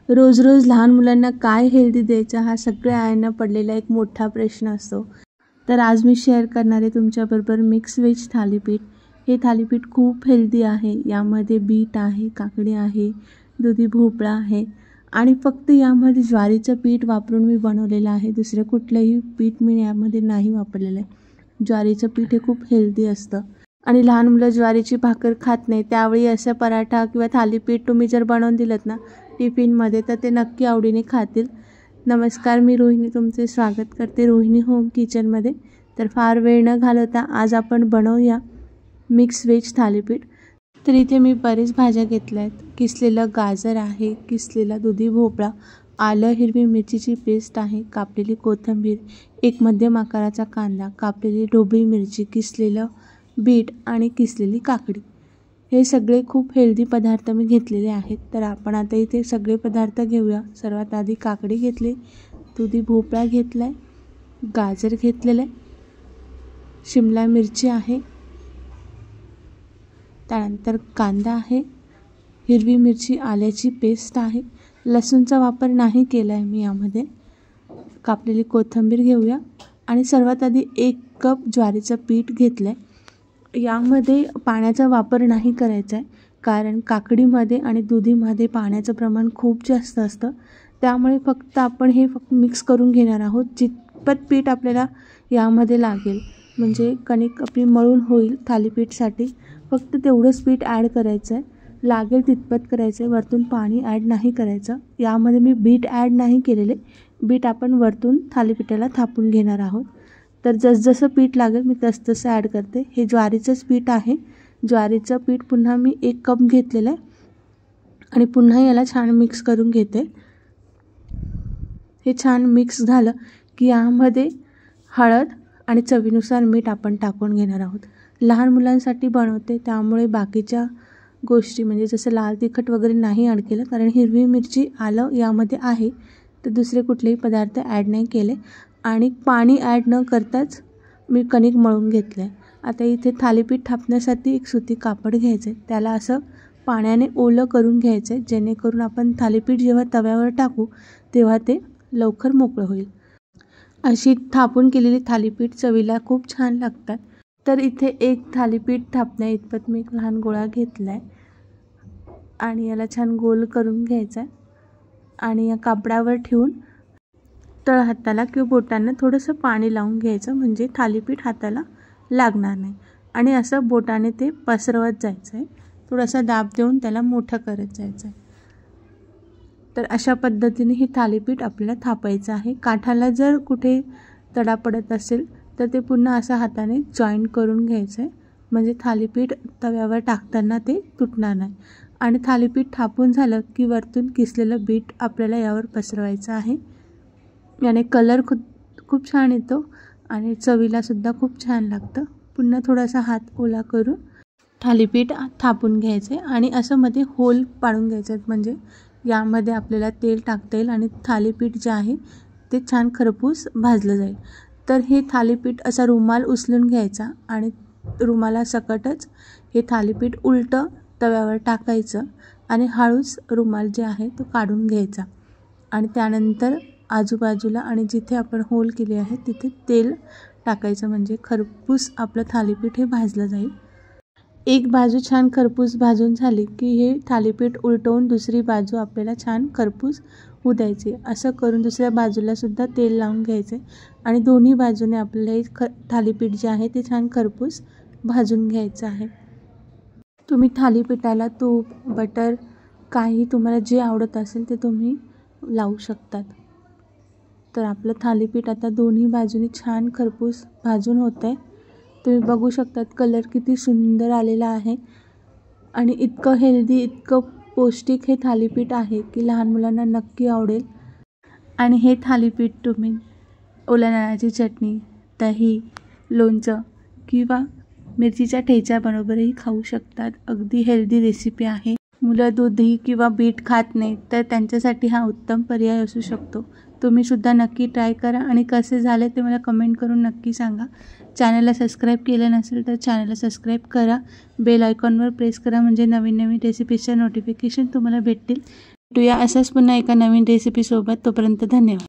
रोज रोज लहान मुलांना काय हेल्दी द्यायचं हा सगळ्या आयांना पडलेला एक मोठा प्रश्न असतो। तर आज मी शेअर करणार आहे तुमच्याबरोबर मिक्स व्हेज थालीपीठ। हे थालीपीठ खूप हेल्दी आहे। यामध्ये बीट आहे, काकडी आहे, दुधी भोपळा आहे आणि फक्त यामध्ये ज्वारीचं पीठ वापरून मी बनवलेलं आहे। दुसरे कुठलेही पीठ मी यामध्ये नाही वापरलेलं आहे। ज्वारीचं पीठ हे खूप हेल्दी असतं आणि लहान मुलं ज्वारीची भाकर खात नाही, त्यावेळी असं पराठा किंवा थालीपीठ तुम्ही जर बनवून दिलत ना टिफिनमध्ये तर ते नक्की आवडीने खातील। नमस्कार, मी रोहिणी तुमचे स्वागत करते रोहिणी होम किचनमध्ये। तर फार वेळ न घालवता आज आपण बनवूया मिक्स व्हेज थालीपीठ। तर इथे मी बरेच भाज्या घेतल्या आहेत। किसलेलं गाजर आहे, किसलेला दुधी भोपळा, आलं हिरवी मिरचीची पेस्ट आहे, कापलेली कोथिंबीर, एक मध्यम आकाराचा कांदा, कापलेली ढोबळी मिरची, किसलेलं बीट आणि किसलेली काकडी। हे सगळे खूप हेल्दी पदार्थ मी घेतलेले आहेत। तर आपण आता इथे सगळे पदार्थ घेऊया। सर्वात आधी काकडी घेतली, दुधी भोपळा घेतलाय, गाजर घेतलेलं आहे, शिमला मिरची आहे, त्यानंतर कांदा आहे, हिरवी मिरची आल्याची पेस्ट आहे, लसूणचा वापर नाही केला आहे मी यामध्ये, कापलेली कोथिंबीर घेऊया आणि सर्वात आधी 1 कप ज्वारीचं पीठ घेतलं आहे। यामध्ये पाण्याचा वापर नाही करायचा आहे, कारण काकडीमध्ये आणि दुधीमध्ये पाण्याचं प्रमाण खूप जास्त असतं। त्यामुळे फक्त आपण हे मिक्स करून घेणार आहोत। जितपत पीठ आपल्याला यामध्ये लागेल, म्हणजे कणिक आपली मळून होईल थालीपीठसाठी, फक्त तेवढंच पीठ ॲड करायचं आहे। लागेल तितपत करायचं आहे, वरतून पाणी ॲड नाही करायचं। यामध्ये मी बीट ॲड नाही केलेले, बीट आपण वरतून थालीपीठाला थापून घेणार आहोत। तर जसं पीठ लागेल मी तसं ॲड करते। हे ज्वारीचंच पीठ आहे। ज्वारीचं पीठ पुन्हा मी 1 कप घेतलेलं आहे आणि पुन्हा याला छान मिक्स करून घेते। हे छान मिक्स झालं की यामध्ये हळद आणि चवीनुसार मीठ आपण टाकून घेणार आहोत। लहान मुलांसाठी बनवते त्यामुळे बाकीच्या गोष्टी म्हणजे जसं लाल तिखट वगैरे नाही ॲड केलं, कारण हिरवी मिरची आलं यामध्ये आहे, तर दुसरे कुठलेही पदार्थ ॲड नाही केले आणि पाणी ॲड न करताच मी कणिक मळून घेतलं आहे। आता इथे थालीपीठ थापण्यासाठी एक सुती कापड घ्यायचं आहे, त्याला असं पाण्याने ओलं करून घ्यायचं आहे, जेणेकरून आपण थालीपीठ जेव्हा तव्यावर टाकू तेव्हा ते लवकर मोकळं होईल। अशी थापून केलेली थालीपीठ चवीला खूप छान लागतात। तर इथे एक थालीपीठ थापण्या इतपत मी एक लहान गोळा घेतला आहे आणि याला छान गोल करून घ्यायचा आहे आणि या कापडावर ठेवून तळ हाताला किंवा बोटांना थोडंसं पाणी लावून घ्यायचं, म्हणजे थालीपीठ हाताला लागणार नाही आणि असं बोटाने ते पसरवत जायचं आहे। थोडासा दाब देऊन त्याला मोठं करत जायचं आहे। तर अशा पद्धतीने हे थालीपीठ आपल्याला थापायचं आहे। काठाला जर कुठे तडा पडत असेल तर ते पुन्हा असं हाताने जॉईंट करून घ्यायचं आहे, म्हणजे थालीपीठ तव्यावर टाकताना ते तुटणार नाही। आणि थालीपीठ थापून झालं की वरतून किसलेलं बीट आपल्याला यावर पसरवायचं आहे। याने कलर खूप छान येतो आणि चवीलासुद्धा खूप छान लागतं। पुन्हा थोडासा हात ओला करून थालीपीठ थापून घ्यायचे आणि असं मध्ये होल पाडून घ्यायचे, म्हणजे यामध्ये आपल्याला तेल टाकता येईल आणि थालीपीठ जे आहे ते छान खरपूस भाजलं जाईल। तर हे थालीपीठ असा रुमाल उचलून घ्यायचा आणि रुमालासकटच हे थालीपीठ उलटं तव्यावर टाकायचं आणि हळूच रुमाल जे आहे तो काढून घ्यायचा आणि त्यानंतर आजूबाजूला आणि जिथे आपण होल केले आहे तिथे तेल टाकायचं, म्हणजे खरपूस आपलं थालीपीठ हे भाजलं जाईल। एक बाजू छान खरपूस भाजून झाली की हे थालीपीठ उलटवून दुसरी बाजू आपल्याला छान खरपूस होऊ द्यायची। असं करून दुसऱ्या बाजूला सुद्धा तेल लावून घ्यायचे आणि दोन्ही बाजूने आपल्याला हे थालीपीठ जे आहे ते छान खरपूस भाजून घ्यायचं आहे। तुम्ही थालीपीठाला तूप, बटर काही तुम्हाला जे आवडत असेल ते तुम्ही लावू शकतात। तर आपलं थालीपीठ आता दोन्ही बाजूनी छान खरपूस भाजून होतं आहे। तुम्ही बघू शकतात कलर किती सुंदर आलेला आहे आणि इतकं हेल्दी, इतकं पौष्टिक हे थालीपीठ आहे की लहान मुलांना नक्की आवडेल। आणि हे थालीपीठ तुम्ही ओल्या नारळाची चटणी, दही, लोणचं किंवा मिरचीच्या ठेच्याबरोबरही खाऊ शकतात। अगदी हेल्दी रेसिपी आहे। मुलं दुधी किंवा बीट खात नाहीत तर त्यांच्यासाठी हा उत्तम पर्याय असू शकतो। तुम्ही सुद्धा नक्की ट्राय करा आणि कसे झाले ते मला कमेंट करून नक्की सांगा। चॅनलला सबस्क्राईब केलं नसेल तर चॅनलला सबस्क्राईब करा, बेल आयकॉनवर प्रेस करा, म्हणजे नवीन नवीन रेसिपीच्या नोटिफिकेशन तुम्हाला भेटतील। भेटूया असाच पुन्हा एका नवीन रेसिपीसोबत. तोपर्यंत धन्यवाद.